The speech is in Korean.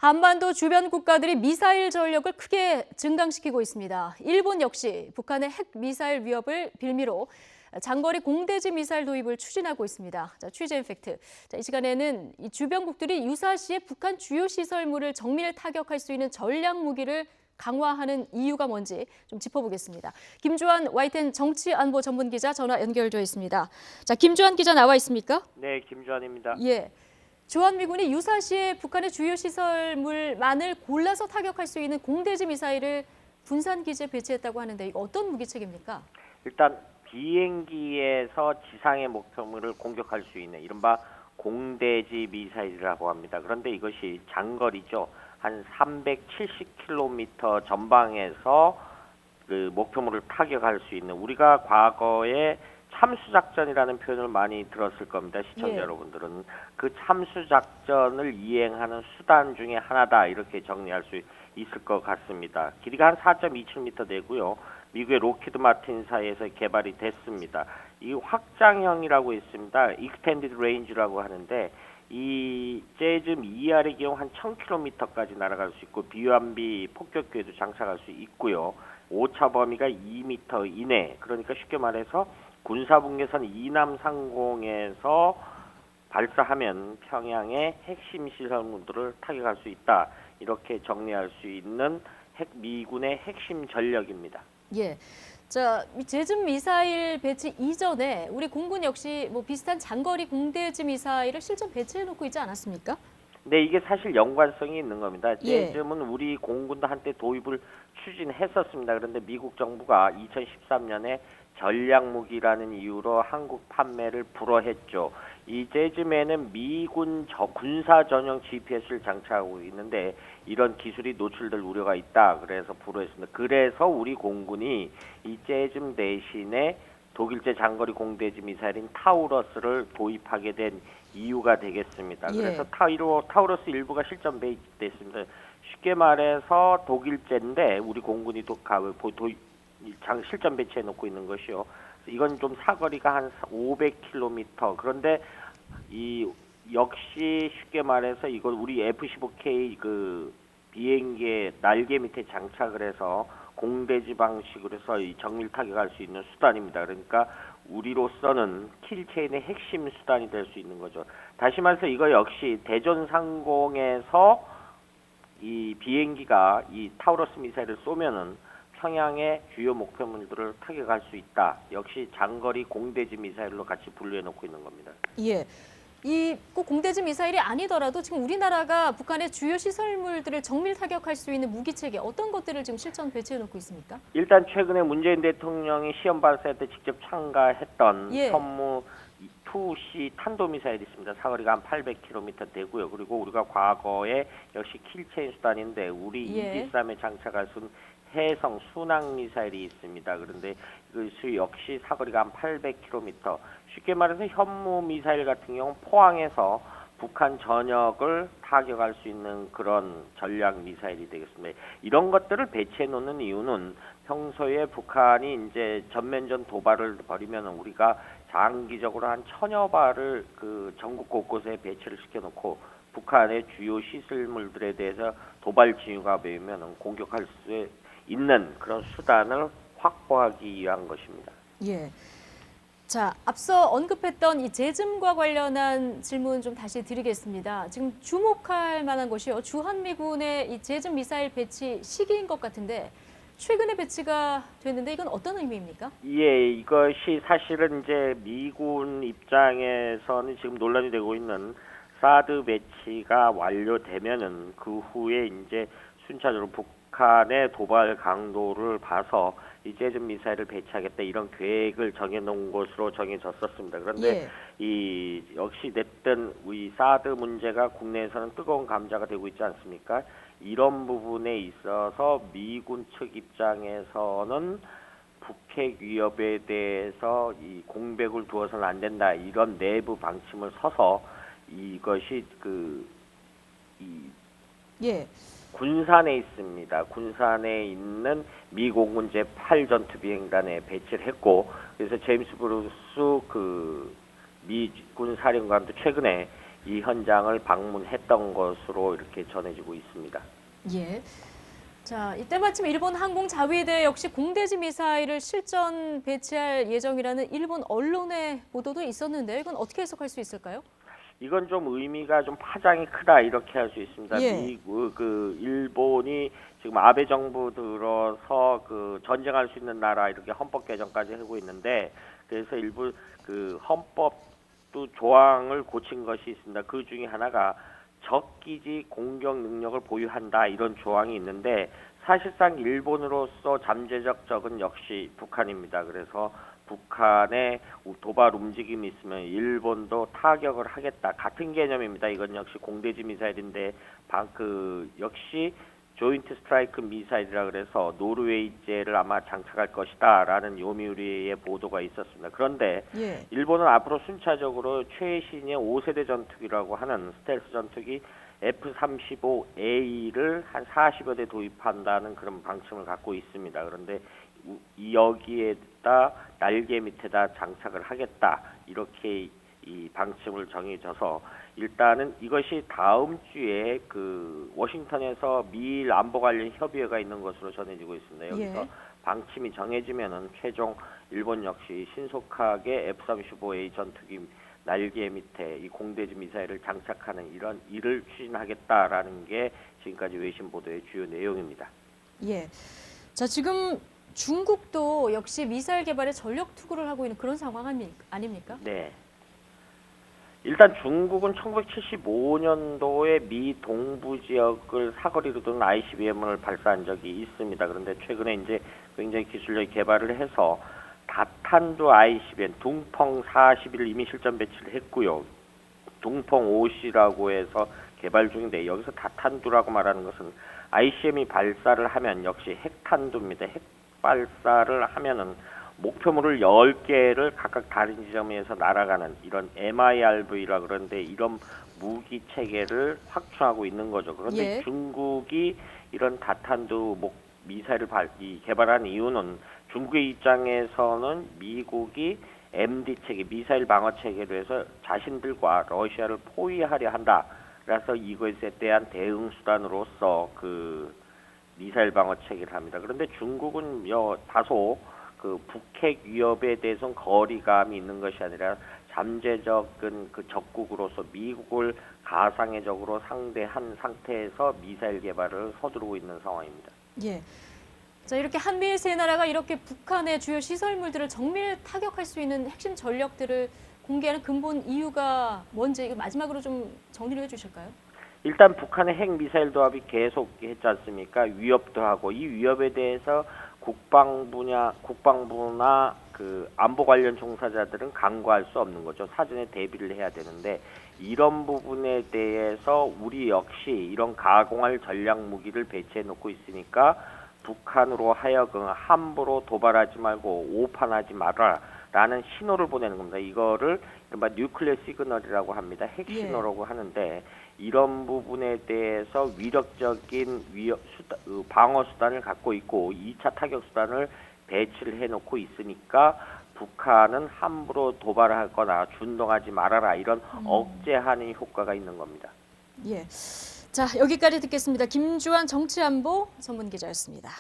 한반도 주변 국가들이 미사일 전력을 크게 증강시키고 있습니다. 일본 역시 북한의 핵 미사일 위협을 빌미로 장거리 공대지 미사일 도입을 추진하고 있습니다. 취재 임팩트. 이 시간에는 이 주변국들이 유사시에 북한 주요 시설물을 정밀 타격할 수 있는 전략 무기를 강화하는 이유가 뭔지 좀 짚어보겠습니다. 김주환 YTN 정치안보 전문기자 전화 연결되어 있습니다. 김주환 기자 나와 있습니까? 네, 김주환입니다. 예. 주한미군이 유사시에 북한의 주요 시설물만을 골라서 타격할 수 있는 공대지 미사일을 군산기지에 배치했다고 하는데 이거 어떤 무기체계입니까? 일단 비행기에서 지상의 목표물을 공격할 수 있는 이른바 공대지 미사일이라고 합니다. 그런데 이것이 장거리죠. 한 370km 전방에서 그 목표물을 타격할 수 있는, 우리가 과거에 참수작전이라는 표현을 많이 들었을 겁니다. 시청자 예. 여러분들은 그 참수작전을 이행하는 수단 중에 하나다, 이렇게 정리할 수 있을 것 같습니다. 길이가 한 4.27m 되고요. 미국의 로키드 마틴사에서 개발이 됐습니다. 이 확장형이라고 있습니다. Extended Range라고 하는데 이 재즈 ER의 경우 한 1000km까지 날아갈 수 있고 비완비 폭격기에도 장착할 수 있고요. 오차 범위가 2m 이내, 그러니까 쉽게 말해서 군사분계선 이남 상공에서 발사하면 평양의 핵심 시설물들을 타격할 수 있다, 이렇게 정리할 수 있는 미군의 핵심 전력입니다. 예. 제즘 미사일 배치 이전에 우리 공군 역시 비슷한 장거리 공대지 미사일을 실전 배치해놓고 있지 않았습니까? 네, 이게 사실 연관성이 있는 겁니다. 예. 재즘은 우리 공군도 한때 도입을 추진했었습니다. 그런데 미국 정부가 2013년에 전략무기라는 이유로 한국 판매를 불허했죠. 이 재즘에는 미군 군사 전용 GPS를 장착하고 있는데 이런 기술이 노출될 우려가 있다, 그래서 불허했습니다. 그래서 우리 공군이 이 재즘 대신에 독일제 장거리 공대지 미사일인 타우러스를 도입하게 된 이유가 되겠습니다. 예. 그래서 타우러스 일부가 실전 배치됐습니다. 쉽게 말해서 독일제인데 우리 공군이 실전 배치해 놓고 있는 것이요. 이건 좀 사거리가 한 500km. 그런데 이 역시 쉽게 말해서 이걸 우리 F-15K 그 비행기의 날개 밑에 장착을 해서 공대지 방식으로 해서 이 정밀 타격할 수 있는 수단입니다. 그러니까 우리로서는 킬체인의 핵심 수단이 될 수 있는 거죠. 다시 말해서 이거 역시 대전 상공에서 이 비행기가 이 타우러스 미사일을 쏘면은 평양의 주요 목표물들을 타격할 수 있다. 역시 장거리 공대지 미사일로 같이 분류해 놓고 있는 겁니다. 예. 이 꼭 공대지 미사일이 아니더라도 지금 우리나라가 북한의 주요 시설물들을 정밀 타격할 수 있는 무기체계 어떤 것들을 지금 실전 배치해 놓고 있습니까? 일단 최근에 문재인 대통령이 시험 발사에 때 직접 참가했던 예. 현무 2C 탄도미사일이 있습니다. 사거리가 한 800km 되고요. 그리고 우리가 과거에 역시 킬체인 수단인데 우리 예. EB-3에 장착할 수 있는 해성 순항 미사일이 있습니다. 그런데 이것이 역시 사거리가 한 800km. 쉽게 말해서 현무 미사일 같은 경우는 포항에서 북한 전역을 타격할 수 있는 그런 전략 미사일이 되겠습니다. 이런 것들을 배치해 놓는 이유는 평소에 북한이 이제 전면전 도발을 벌이면 우리가 장기적으로 한 1000여 발을 그 전국 곳곳에 배치를 시켜놓고 북한의 주요 시설물들에 대해서 도발 징후가 보이면 공격할 수 있는 그런 수단을 확보하기 위한 것입니다. 예. 앞서 언급했던 이 재즘과 관련한 질문 좀 다시 드리겠습니다. 지금 주목할 만한 것이요. 주한미군의 이 재즘 미사일 배치 시기인 것 같은데 최근에 배치가 됐는데 이건 어떤 의미입니까? 예, 이것이 사실은 이제 미군 입장에서는 지금 논란이 되고 있는 사드 배치가 완료되면은 그 후에 이제 순차적으로 북한의 도발 강도를 봐서 이 재즘 미사일을 배치하겠다, 이런 계획을 정해놓은 것으로 정해졌었습니다. 그런데 이 역시 냈던 이 사드 문제가 국내에서는 뜨거운 감자가 되고 있지 않습니까? 이런 부분에 있어서 미군 측 입장에서는 북핵 위협에 대해서 이 공백을 두어서는 안 된다, 이런 내부 방침을 서서 이것이 예. 군산에 있습니다. 군산에 있는 미 공군 제8 전투비행단에 배치를 했고, 그래서 제임스 브루스 그 미군 사령관도 최근에 이 현장을 방문했던 것으로 이렇게 전해지고 있습니다. 예. 자, 이때 마침 일본 항공 자위대 역시 공대지 미사일을 실전 배치할 예정이라는 일본 언론의 보도도 있었는데 이건 어떻게 해석할 수 있을까요? 이건 좀 의미가 좀 파장이 크다 이렇게 할 수 있습니다. 예. 일본이 지금 아베 정부 들어서 전쟁할 수 있는 나라 이렇게 헌법 개정까지 하고 있는데 그래서 일부 헌법도 조항을 고친 것이 있습니다. 그 중에 하나가 적기지 공격 능력을 보유한다 이런 조항이 있는데 사실상 일본으로서 잠재적 적은 역시 북한입니다. 그래서 북한의 도발 움직임이 있으면 일본도 타격을 하겠다. 같은 개념입니다. 이건 역시 공대지 미사일인데 역시 조인트 스트라이크 미사일이라 그래서 노르웨이제를 아마 장착할 것이다라는 요미우리의 보도가 있었습니다. 그런데 예. 일본은 앞으로 순차적으로 최신의 5세대 전투기라고 하는 스텔스 전투기 F-35A를 한 40여 대 도입한다는 그런 방침을 갖고 있습니다. 그런데 여기에다 날개 밑에다 장착을 하겠다 이렇게 이 방침을 정해져서 일단은 이것이 다음 주에 워싱턴에서 미일 안보 관련 협의회가 있는 것으로 전해지고 있습니다. 여기서 예. 방침이 정해지면은 최종 일본 역시 신속하게 F-35A 전투기 날개 밑에 이 공대지 미사일을 장착하는 이런 일을 추진하겠다라는 게 지금까지 외신 보도의 주요 내용입니다. 예. 자, 지금 중국도 역시 미사일 개발에 전력 투구를 하고 있는 그런 상황 아닙니까? 네. 일단 중국은 1975년도에 미 동부 지역을 사거리로 두는 ICBM을 발사한 적이 있습니다. 그런데 최근에 이제 굉장히 기술력 개발을 해서 다탄두 ICBM 둥펑 40을 이미 실전 배치를 했고요. 둥펑 5C라고 해서 개발 중인데 여기서 다탄두라고 말하는 것은 ICBM이 발사를 하면 역시 핵탄두입니다. 핵 발사를 하면은 목표물을 10개를 각각 다른 지점에서 날아가는 이런 MIRV라 그러는데 이런 무기 체계를 확충하고 있는 거죠. 그런데 예. 중국이 이런 다탄두 미사일을 개발한 이유는 중국의 입장에서는 미국이 MD 체계, 미사일 방어 체계로 해서 자신들과 러시아를 포위하려 한다. 그래서 이것에 대한 대응 수단으로서 미사일 방어 체계를 합니다. 그런데 중국은 다소 북핵 위협에 대해서는 거리감이 있는 것이 아니라 잠재적인 적국으로서 미국을 가상의 적으로 상대한 상태에서 미사일 개발을 서두르고 있는 상황입니다. 예. 자, 이렇게 한미일 세 나라가 이렇게 북한의 주요 시설물들을 정밀 타격할 수 있는 핵심 전력들을 공개하는 근본 이유가 뭔지 이거 마지막으로 좀 정리를 해주실까요? 일단 북한의 핵 미사일 도합이 계속 했지 않습니까? 위협도 하고 이 위협에 대해서 국방부나 안보 관련 종사자들은 간과할 수 없는 거죠. 사전에 대비를 해야 되는데 이런 부분에 대해서 우리 역시 이런 가공할 전략 무기를 배치해 놓고 있으니까 북한으로 하여금 함부로 도발하지 말고 오판하지 마라라는 신호를 보내는 겁니다. 이거를 이른바 뉴클리어 시그널이라고 합니다. 핵 신호라고 하는데 이런 부분에 대해서 위력적인 방어 수단을 갖고 있고 2차 타격 수단을 배치를 해놓고 있으니까 북한은 함부로 도발하거나 준동하지 말아라 이런 억제하는 효과가 있는 겁니다. 예. 자, 여기까지 듣겠습니다. 김주환 정치안보 전문기자였습니다.